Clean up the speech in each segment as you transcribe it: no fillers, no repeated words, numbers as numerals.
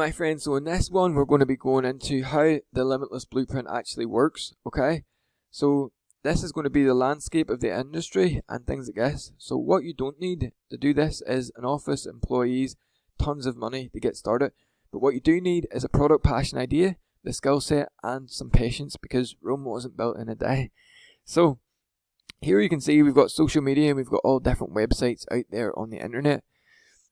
my friends, so in this one we're going to be going into how the Limitless Blueprint actually works, okay? So this is going to be the landscape of the industry and things like this. So what you don't need to do this is an office, employees, tons of money to get started. But what you do need is a product passion idea, the skill set, and some patience, because Rome wasn't built in a day. So here you can see we've got social media and we've got all different websites out there on the internet.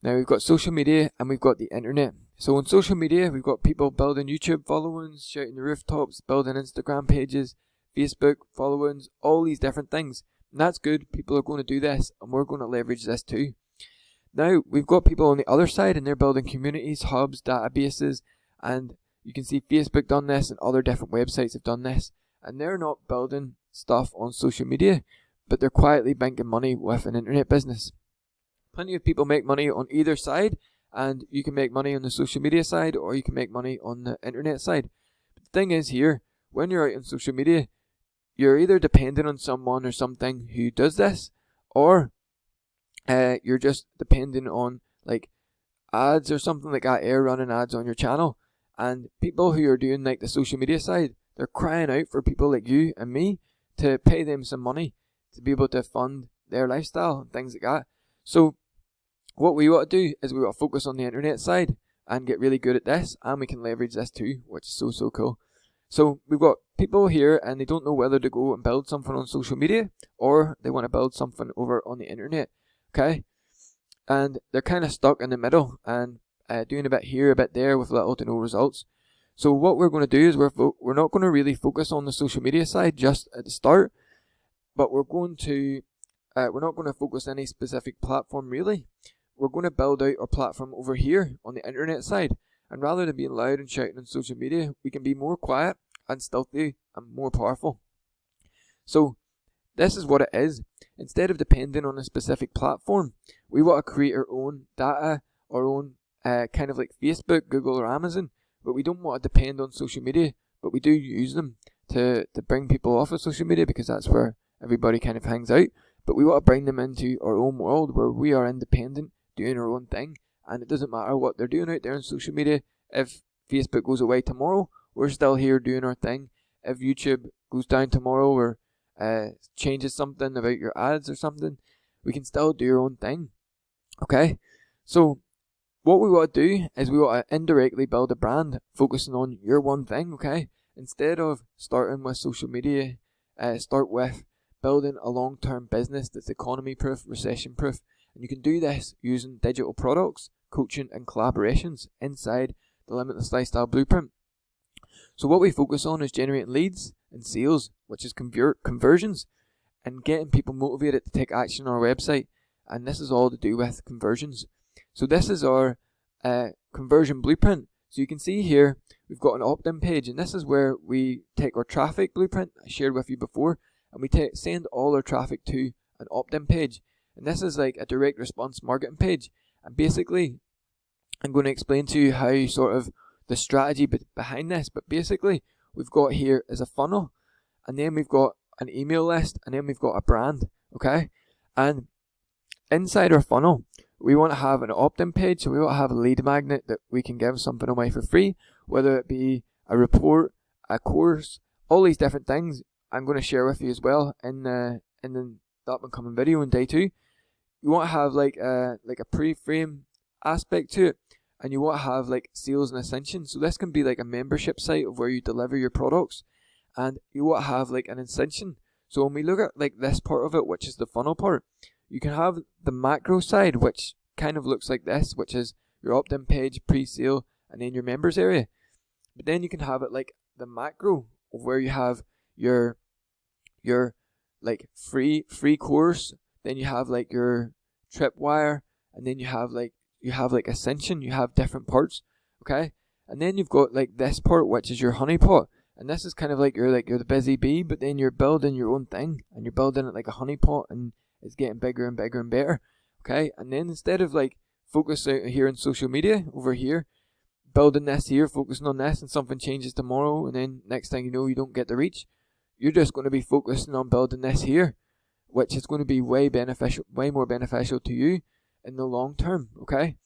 Now we've got social media and we've got the internet. So on social media we've got people building YouTube followings, shouting the rooftops, building Instagram pages, Facebook followings, all these different things. And that's good. People are going to do this and we're going to leverage this too. Now we've got people on the other side and they're building communities, hubs, databases, and you can see Facebook done this and other different websites have done this. And they're not building stuff on social media, but they're quietly banking money with an internet business. Plenty of people make money on either side, and you can make money on the social media side or you can make money on the internet side. But the thing is here, when you're out on social media, you're either dependent on someone or something who does this, or you're just dependent on like ads or something like that, running ads on your channel. And people who are doing like the social media side, they're crying out for people like you and me to pay them some money to be able to fund their lifestyle and things like that. So what we want to do is we want to focus on the internet side and get really good at this, and we can leverage this too, which is so cool. So we've got people here and they don't know whether to go and build something on social media or they want to build something over on the internet, okay? And they're kind of stuck in the middle and doing a bit here, a bit there with little to no results. So what we're going to do is we're not going to really focus on the social media side just at the start, but we're not going to focus on any specific platform really. We're going to build out our platform over here on the internet side. And rather than being loud and shouting on social media, we can be more quiet and stealthy and more powerful. So this is what it is. Instead of depending on a specific platform, we want to create our own data, our own kind of like Facebook, Google or Amazon. But we don't want to depend on social media, but we do use them to bring people off of social media because that's where everybody kind of hangs out. But we want to bring them into our own world where we are independent, doing our own thing. And it doesn't matter what they're doing out there on social media. If Facebook goes away tomorrow, we're still here doing our thing. If YouTube goes down tomorrow or changes something about your ads or something, we can still do our own thing. Okay? So what we want to do is we want to indirectly build a brand focusing on your one thing, okay? Instead of starting with social media, start with building a long-term business that's economy-proof, recession-proof. And you can do this using digital products, coaching and collaborations inside the Limitless Lifestyle Blueprint. So what we focus on is generating leads and sales, which is conversions, and getting people motivated to take action on our website. And this is all to do with conversions. So this is our conversion blueprint. So you can see here we've got an opt-in page, and this is where we take our traffic blueprint I shared with you before, and we send all our traffic to an opt-in page. And this is like a direct response marketing page. And basically, I'm going to explain to you how sort of the strategy behind this. But basically, we've got here is a funnel, and then we've got an email list, and then we've got a brand, okay? And inside our funnel, we want to have an opt-in page, so we want to have a lead magnet that we can give something away for free, whether it be a report, a course, all these different things I'm going to share with you as well in the up-and-coming video in day 2. You want to have like a pre-frame aspect to it, and you want to have like sales and ascension. So this can be like a membership site of where you deliver your products, and you want to have like an ascension. So when we look at like this part of it, which is the funnel part, you can have the macro side, which kind of looks like this, which is your opt-in page, pre-sale, and then your members area. But then you can have it like the macro of where you have your like free course, then you have like your tripwire, and then you have like ascension. You have different parts, okay? And then you've got like this part, which is your honeypot, and this is kind of like you're the busy bee, but then you're building your own thing, and you're building it like a honeypot, and it's getting bigger and bigger and better, okay? And then instead of like focus out here on social media over here, building this here, focusing on this, and something changes tomorrow, and then next thing you know, you don't get the reach. You're just going to be focusing on building this here, which is going to be way more beneficial to you in the long term, okay?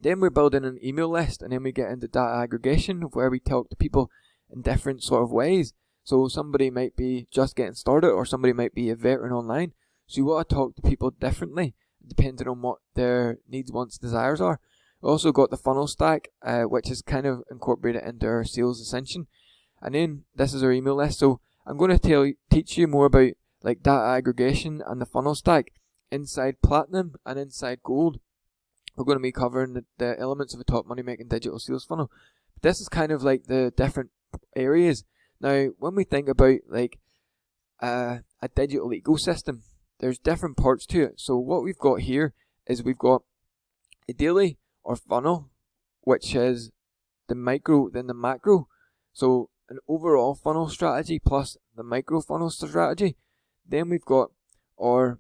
Then we're building an email list, and then we get into data aggregation, where we talk to people in different sort of ways. So somebody might be just getting started, or somebody might be a veteran online. So you want to talk to people differently, depending on what their needs, wants, desires are. We also got the funnel stack, which is kind of incorporated into our sales ascension. And then this is our email list. So I'm going to teach you more about like data aggregation and the funnel stack inside Platinum and inside Gold. We're going to be covering the elements of a top money making digital sales funnel. This is kind of like the different areas. Now, when we think about like a digital ecosystem, there's different parts to it. So what we've got here is we've got a daily or funnel, which is the micro, then the macro. So an overall funnel strategy plus the micro funnel strategy. Then we've got our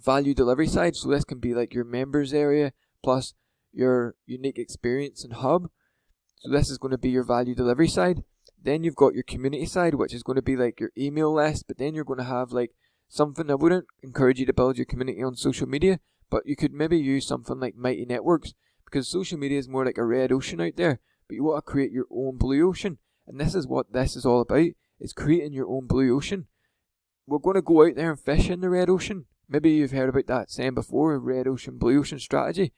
value delivery side. So this can be like your members area plus your unique experience and hub. So this is going to be your value delivery side. Then you've got your community side, which is going to be like your email list. But then you're going to have like something. I wouldn't encourage you to build your community on social media, but you could maybe use something like Mighty Networks, because social media is more like a red ocean out there, but you want to create your own blue ocean. And this is what this is all about, is creating your own blue ocean. We're going to go out there and fish in the red ocean. Maybe you've heard about that saying before, red ocean, blue ocean strategy.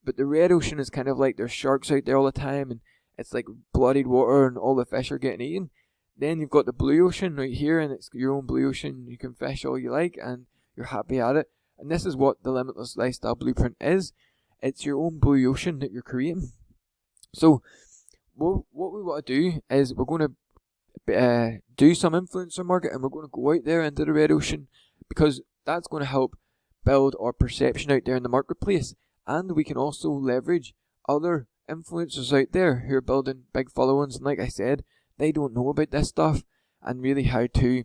But the red ocean is kind of like there's sharks out there all the time, and it's like bloodied water and all the fish are getting eaten. Then you've got the blue ocean right here, and it's your own blue ocean. You can fish all you like and you're happy at it. And this is what the Limitless Lifestyle Blueprint is. It's your own blue ocean that you're creating. So what we want to do is we're going to do some influencer market, and we're going to go out there into the red ocean, because that's going to help build our perception out there in the marketplace. And we can also leverage other influencers out there who are building big followings. And like I said, they don't know about this stuff and really how to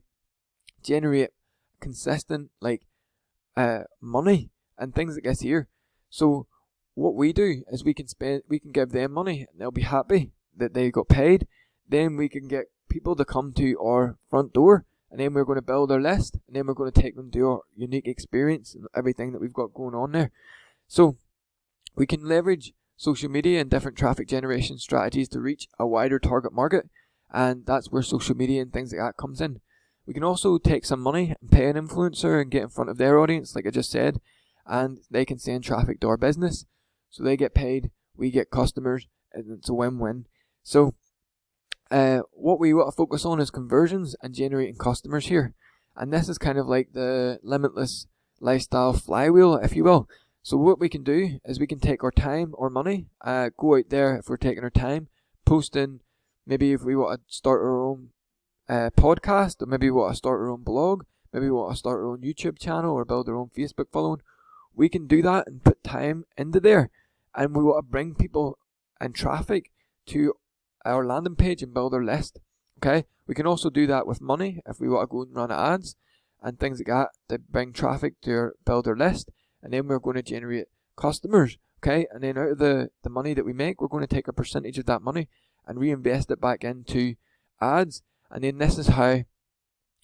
generate consistent like money and things like this here. So what we do is we can give them money, and they'll be happy that they got paid. Then we can get people to come to our front door, and then we're going to build our list, and then we're going to take them to our unique experience and everything that we've got going on there. So we can leverage social media and different traffic generation strategies to reach a wider target market, and that's where social media and things like that comes in. We can also take some money and pay an influencer and get in front of their audience, like I just said, and they can send traffic to our business. So they get paid, we get customers, and it's a win-win. So what we want to focus on is conversions and generating customers here. And this is kind of like the Limitless Lifestyle flywheel, if you will. So what we can do is we can take our time or money, go out there if we're taking our time, posting, maybe if we want to start our own podcast, or maybe we want to start our own blog, maybe we want to start our own YouTube channel or build our own Facebook following. We can do that and put time into there. And we want to bring people and traffic to our landing page and build our list. Okay, we can also do that with money if we want to go and run ads and things like that to bring traffic to build our list. And then we're going to generate customers. Okay, and then out of the money that we make, we're going to take a percentage of that money and reinvest it back into ads. And then this is how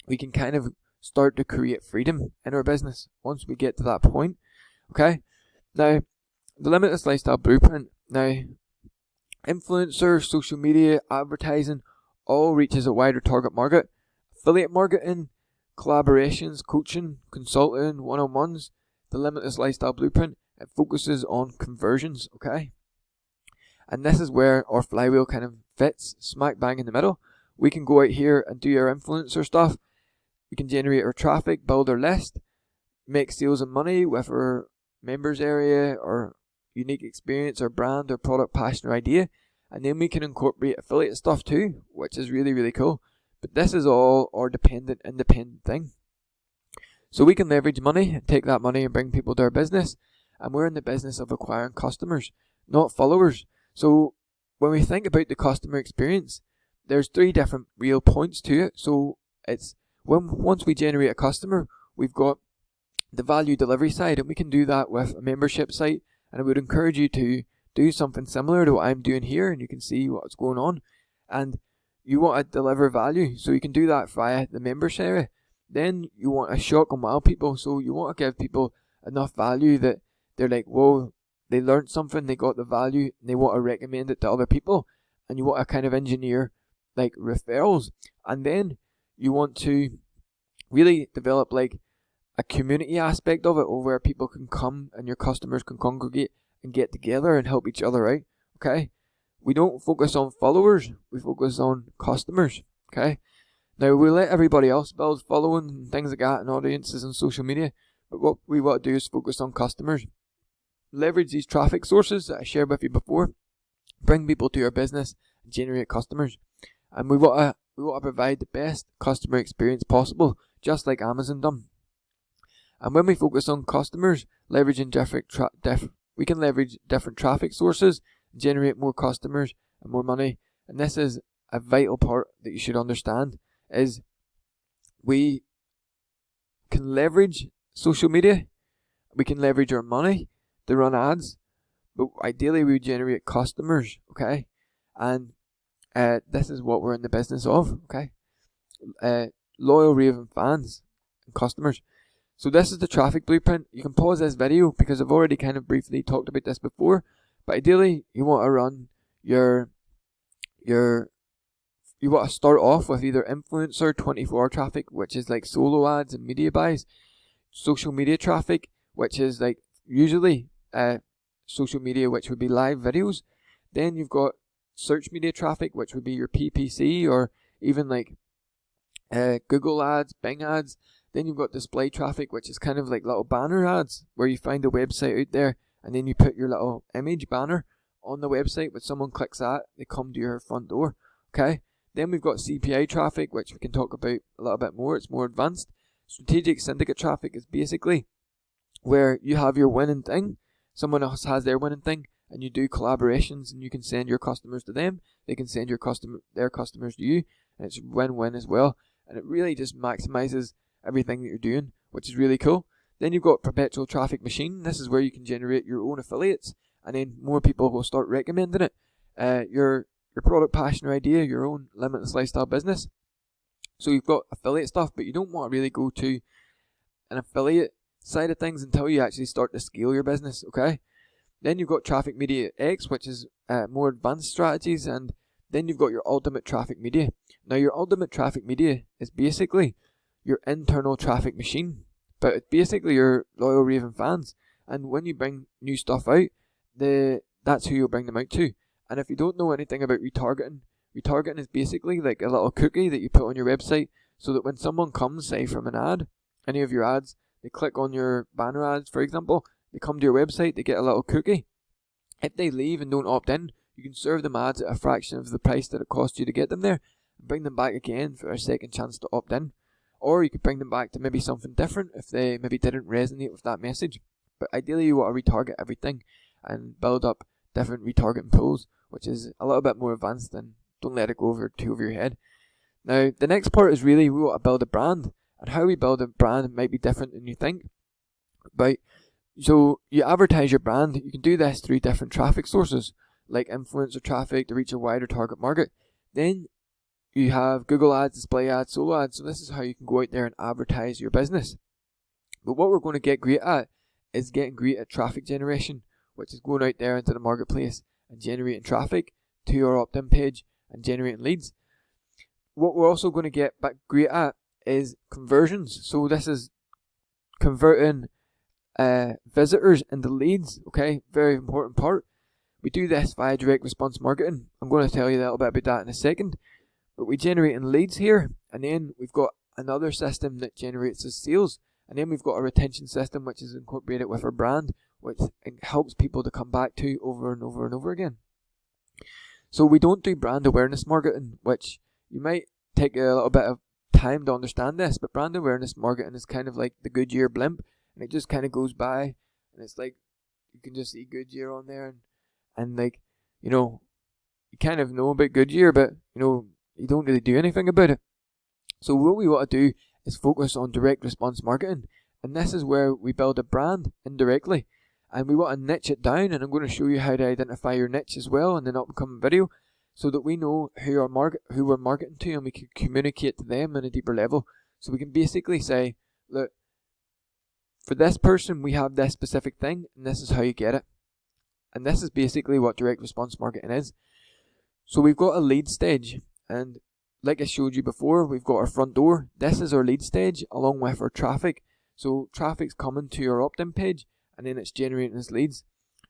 we can kind of start to create freedom in our business once we get to that point. Okay, now the Limitless Lifestyle Blueprint. Now, influencers, social media, advertising, all reaches a wider target market. Affiliate marketing, collaborations, coaching, consulting, one-on-ones. The Limitless Lifestyle Blueprint, it focuses on conversions, okay? And this is where our flywheel kind of fits, smack bang in the middle. We can go out here and do our influencer stuff. We can generate our traffic, build our list, make sales and money with our members area, or unique experience, or brand, or product, passion, or idea. And then we can incorporate affiliate stuff too, which is really, really cool. But this is all our independent thing. So we can leverage money, take that money and bring people to our business. And we're in the business of acquiring customers, not followers. So when we think about the customer experience, there's 3 different real points to it. So it's once we generate a customer, we've got the value delivery side, and we can do that with a membership site. And I would encourage you to do something similar to what I'm doing here, and you can see what's going on. And you want to deliver value, so you can do that via the members area. Then you want to shock and wow people, so you want to give people enough value that they're like, whoa, they learned something, they got the value, and they want to recommend it to other people, and you want to kind of engineer like referrals, and then you want to really develop like a community aspect of it, or where people can come and your customers can congregate and get together and help each other out. Okay, we don't focus on followers, we focus on customers. Okay, now we let everybody else build following and things like that and audiences on social media, but what we want to do is focus on customers. Leverage these traffic sources that I shared with you before, bring people to your business and generate customers. And we want to provide the best customer experience possible, just like Amazon done. And when we focus on customers, leveraging we can leverage different traffic sources and generate more customers and more money. And this is a vital part that you should understand, is we can leverage social media, we can leverage our money to run ads, but ideally we generate customers, okay? And this is what we're in the business of, okay? Loyal raving fans and customers. So this is the traffic blueprint. You can pause this video because I've already kind of briefly talked about this before, but ideally you want to run you want to start off with either influencer 24-hour traffic, which is like solo ads and media buys, social media traffic, which is like usually social media, which would be live videos. Then you've got search media traffic, which would be your PPC or even like Google ads, Bing ads. Then you've got display traffic, which is kind of like little banner ads where you find a website out there and then you put your little image banner on the website. When someone clicks that, they come to your front door. Okay. Then we've got CPA traffic, which we can talk about a little bit more. It's more advanced. Strategic syndicate traffic is basically where you have your winning thing, someone else has their winning thing, and you do collaborations, and you can send your customers to them, they can send their customers to you, and it's win-win as well. And it really just maximizes everything that you're doing, which is really cool. Then you've got perpetual traffic machine. This is where you can generate your own affiliates, and then more people will start recommending it. Your product, passion, or idea, your own limitless lifestyle business. So you've got affiliate stuff, but you don't want to really go to an affiliate side of things until you actually start to scale your business, okay? Then you've got traffic media X, which is more advanced strategies, and then you've got your ultimate traffic media. Now your ultimate traffic media is basically your internal traffic machine, but it's basically your loyal raving fans. And when you bring new stuff out, that's who you'll bring them out to. And if you don't know anything about retargeting is basically like a little cookie that you put on your website, so that when someone comes, say from an ad, any of your ads, they click on your banner ads, for example, they come to your website, they get a little cookie. If they leave and don't opt in, you can serve them ads at a fraction of the price that it cost you to get them there, and bring them back again for a second chance to opt in. Or you could bring them back to maybe something different if they maybe didn't resonate with that message. But ideally you want to retarget everything and build up different retargeting pools, which is a little bit more advanced, and don't let it go over your head. Now the next part is really we want to build a brand. And how we build a brand might be different than you think. Right? So you advertise your brand. You can do this through different traffic sources, like influencer traffic to reach a wider target market. Then you have Google ads, display ads, solo ads. So this is how you can go out there and advertise your business. But what we're going to get great at is getting great at traffic generation, which is going out there into the marketplace and generating traffic to your opt-in page and generating leads. What we're also going to get great at is conversions. So this is converting visitors into leads, okay? Very important part. We do this via direct response marketing. I'm going to tell you a little bit about that in a second. But we generate in leads here, and then we've got another system that generates as sales, and then we've got a retention system which is incorporated with our brand, which helps people to come back to over and over and over again. So we don't do brand awareness marketing, which you might take a little bit of time to understand this, but brand awareness marketing is kind of like the Goodyear blimp, and it just kind of goes by, and it's like you can just see Goodyear on there, and like, you know, you kind of know about Goodyear, but you know, you don't really do anything about it. So what we want to do is focus on direct response marketing, and this is where we build a brand indirectly, and we want to niche it down, and I'm going to show you how to identify your niche as well in an upcoming video, so that we know who we're marketing to, and we can communicate to them on a deeper level. So we can basically say, look, for this person we have this specific thing, and this is how you get it. And this is basically what direct response marketing is. So we've got a lead stage, and like I showed you before, we've got our front door. This is our lead stage along with our traffic. So traffic's coming to our opt-in page, and then it's generating us leads.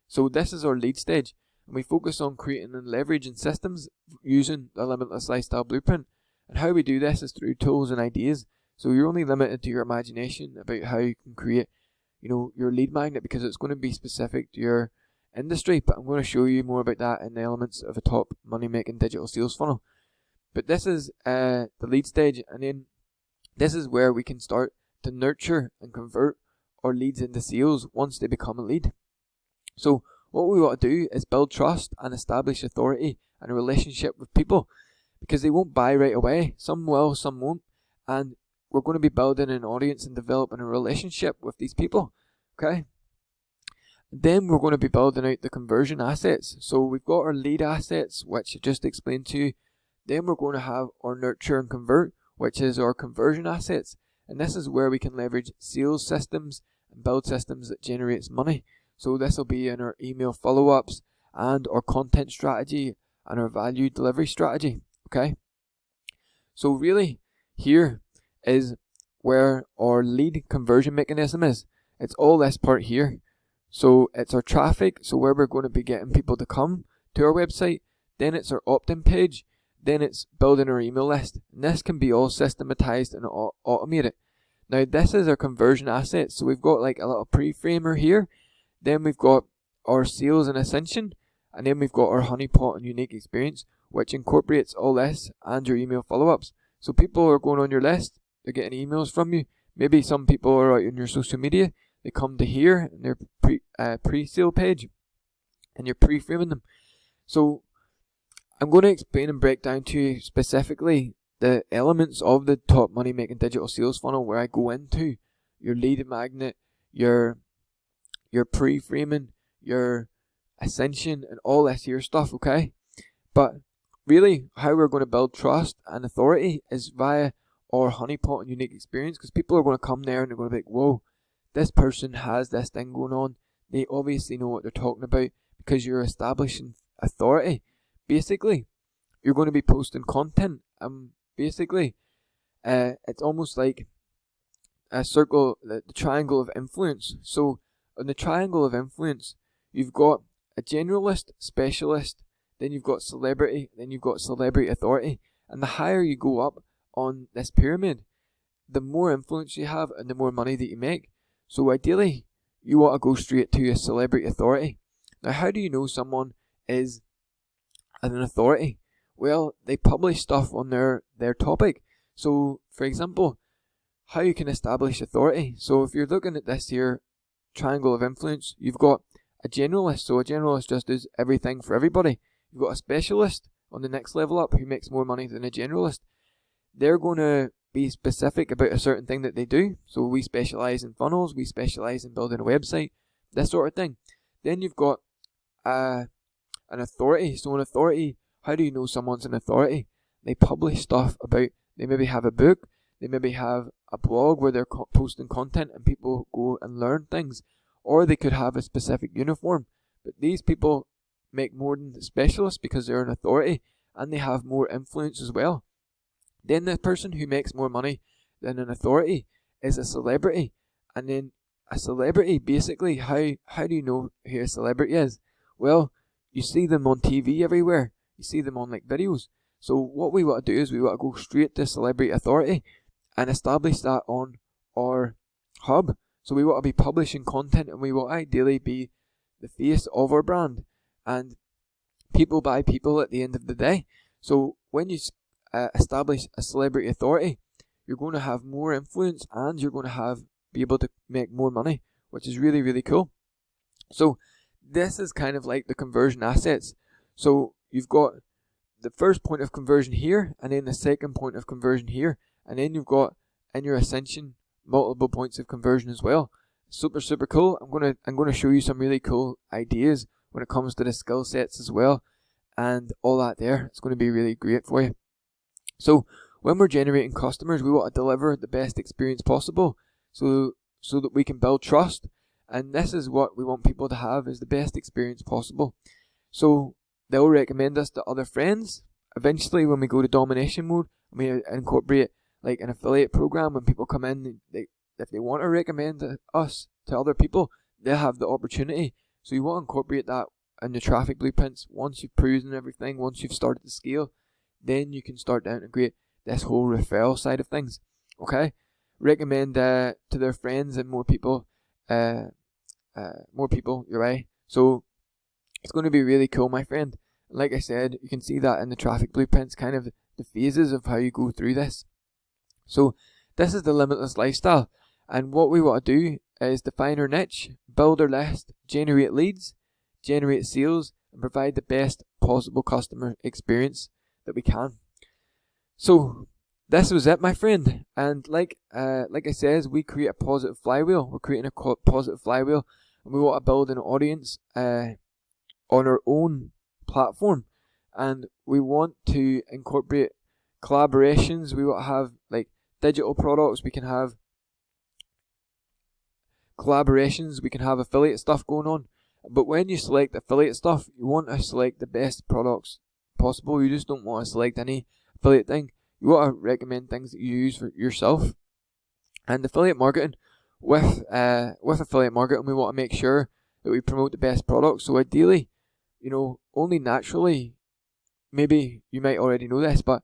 So this is our lead stage, and we focus on creating and leveraging systems using the Limitless Lifestyle Blueprint. And how we do this is through tools and ideas. So you're only limited to your imagination about how you can create, your lead magnet, because it's going to be specific to your industry. But I'm going to show you more about that in the elements of a top money-making digital sales funnel. But this is the lead stage, and then this is where we can start to nurture and convert our leads into sales once they become a lead. So what we want to do is build trust and establish authority and a relationship with people, because they won't buy right away. Some will, some won't. And we're going to be building an audience and developing a relationship with these people. Okay? Then we're going to be building out the conversion assets. So we've got our lead assets, which I just explained to you. Then we're going to have our nurture and convert, which is our conversion assets. And this is where we can leverage sales systems and build systems that generates money. So this will be in our email follow-ups and our content strategy and our value delivery strategy. Okay? So really, here is where our lead conversion mechanism is. It's all this part here. So it's our traffic, so where we're going to be getting people to come to our website. Then it's our opt-in page. Then it's building our email list. And this can be all systematized and automated. Now this is our conversion assets. So we've got like a little pre-framer here. Then we've got our sales and ascension. And then we've got our honeypot and unique experience, which incorporates all this and your email follow-ups. So people are going on your list. They're getting emails from you. Maybe some people are out on your social media. They come to here in their pre-sale page. And you're pre-framing them. So I'm going to explain and break down to you specifically the elements of the top money making digital sales funnel, where I go into your lead magnet, your pre-framing, your ascension, and all this here stuff, okay? But really, how we're going to build trust and authority is via our honeypot and unique experience, because people are going to come there and they're going to be like, whoa, this person has this thing going on. They obviously know what they're talking about, because you're establishing authority. Basically, you're going to be posting content. Basically, it's almost like a circle, the triangle of influence. So, on the triangle of influence, you've got a generalist, specialist, then you've got celebrity, then you've got celebrity authority. And the higher you go up on this pyramid, the more influence you have and the more money that you make. So ideally, you want to go straight to a celebrity authority. Now, how do you know someone is an authority? Well, they publish stuff on their topic. So, for example, how you can establish authority. So if you're looking at this here triangle of influence, you've got a generalist. So a generalist just does everything for everybody. You've got a specialist on the next level up who makes more money than a generalist. They're going to be specific about a certain thing that they do. So we specialize in funnels, we specialize in building a website, this sort of thing. Then you've got an authority. So an authority, how do you know someone's an authority? They publish stuff about, they maybe have a book, they maybe have a blog where they're posting content and people go and learn things. Or they could have a specific uniform. But these people make more than the specialists because they're an authority and they have more influence as well. Then the person who makes more money than an authority is a celebrity. And then a celebrity, basically, how do you know who a celebrity is? Well, you see them on TV everywhere. You see them on like videos. So what we want to do is we want to go straight to celebrity authority and establish that on our hub. So we want to be publishing content and we want to ideally be the face of our brand. And people buy people at the end of the day. So when you establish a celebrity authority, you're going to have more influence and you're going to be able to make more money, which is really, really cool. So this is kind of like the conversion assets. So you've got the first point of conversion here, and then the second point of conversion here, and then you've got in your ascension multiple points of conversion as well. Super, super cool. I'm gonna show you some really cool ideas when it comes to the skill sets as well, and all that there. It's going to be really great for you. So when we're generating customers, we want to deliver the best experience possible, so that we can build trust And this is what we want people to have, is the best experience possible. So they'll recommend us to other friends. Eventually, when we go to domination mode, we incorporate like an affiliate program. When people come in, if they want to recommend us to other people, they'll have the opportunity. So you want to incorporate that in the traffic blueprints. Once you've proven everything, once you've started to scale, then you can start to integrate this whole referral side of things. Okay, recommend to their friends and more people your way. So it's going to be really cool, my friend. Like I said, you can see that in the traffic blueprints, kind of the phases of how you go through this. So this is the limitless lifestyle, and what we want to do is define our niche, build our list, generate leads, generate sales, and provide the best possible customer experience that we can. So this was it, my friend. And like I said, we create a positive flywheel. We're creating a positive flywheel, and we want to build an audience on our own platform, and we want to incorporate collaborations. We want to have like digital products. We can have collaborations. We can have affiliate stuff going on. But when you select affiliate stuff, you want to select the best products possible. You just don't want to select any affiliate thing. You want to recommend things that you use for yourself. And affiliate marketing, with affiliate marketing, we want to make sure that we promote the best products. So ideally, only naturally, maybe you might already know this, but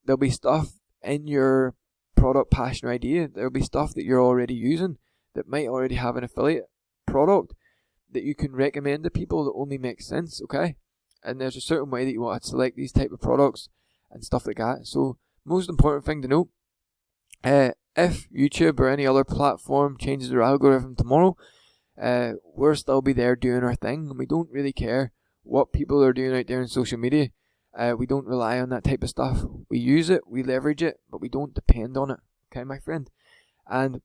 there'll be stuff in your product passion or idea. There'll be stuff that you're already using that might already have an affiliate product that you can recommend to people that only makes sense, okay? And there's a certain way that you want to select these type of products and stuff like that. So most important thing to note, if YouTube or any other platform changes their algorithm tomorrow, we'll still be there doing our thing, and we don't really care what people are doing out there in social media. We don't rely on that type of stuff. We use it, we leverage it, but we don't depend on it, okay, my friend? And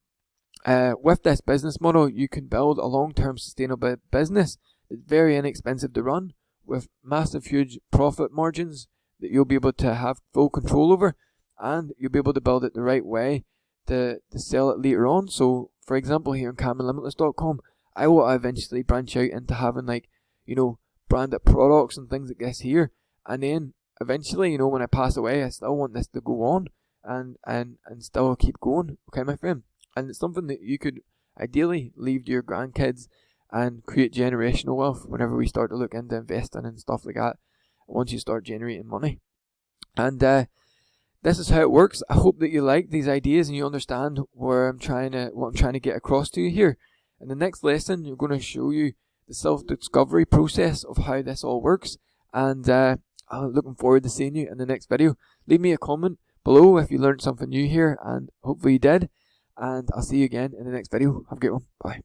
with this business model, you can build a long-term sustainable business that's very inexpensive to run, with massive, huge profit margins that you'll be able to have full control over, and you'll be able to build it the right way to sell it later on. So, for example, here on CameronLimitless.com, I want to eventually branch out into having branded products and things like this here, and then eventually, when I pass away, I still want this to go on and still keep going, okay, my friend? And it's something that you could ideally leave to your grandkids and create generational wealth whenever we start to look into investing and stuff like that, once you start generating money. And this is how it works. I hope that you like these ideas and you understand what I'm trying to get across to you here. In the next lesson, I'm going to show you the self-discovery process of how this all works, and I'm looking forward to seeing you in the next video. Leave me a comment below if you learned something new here, and hopefully you did, and I'll see you again in the next video. Have a great one. Bye.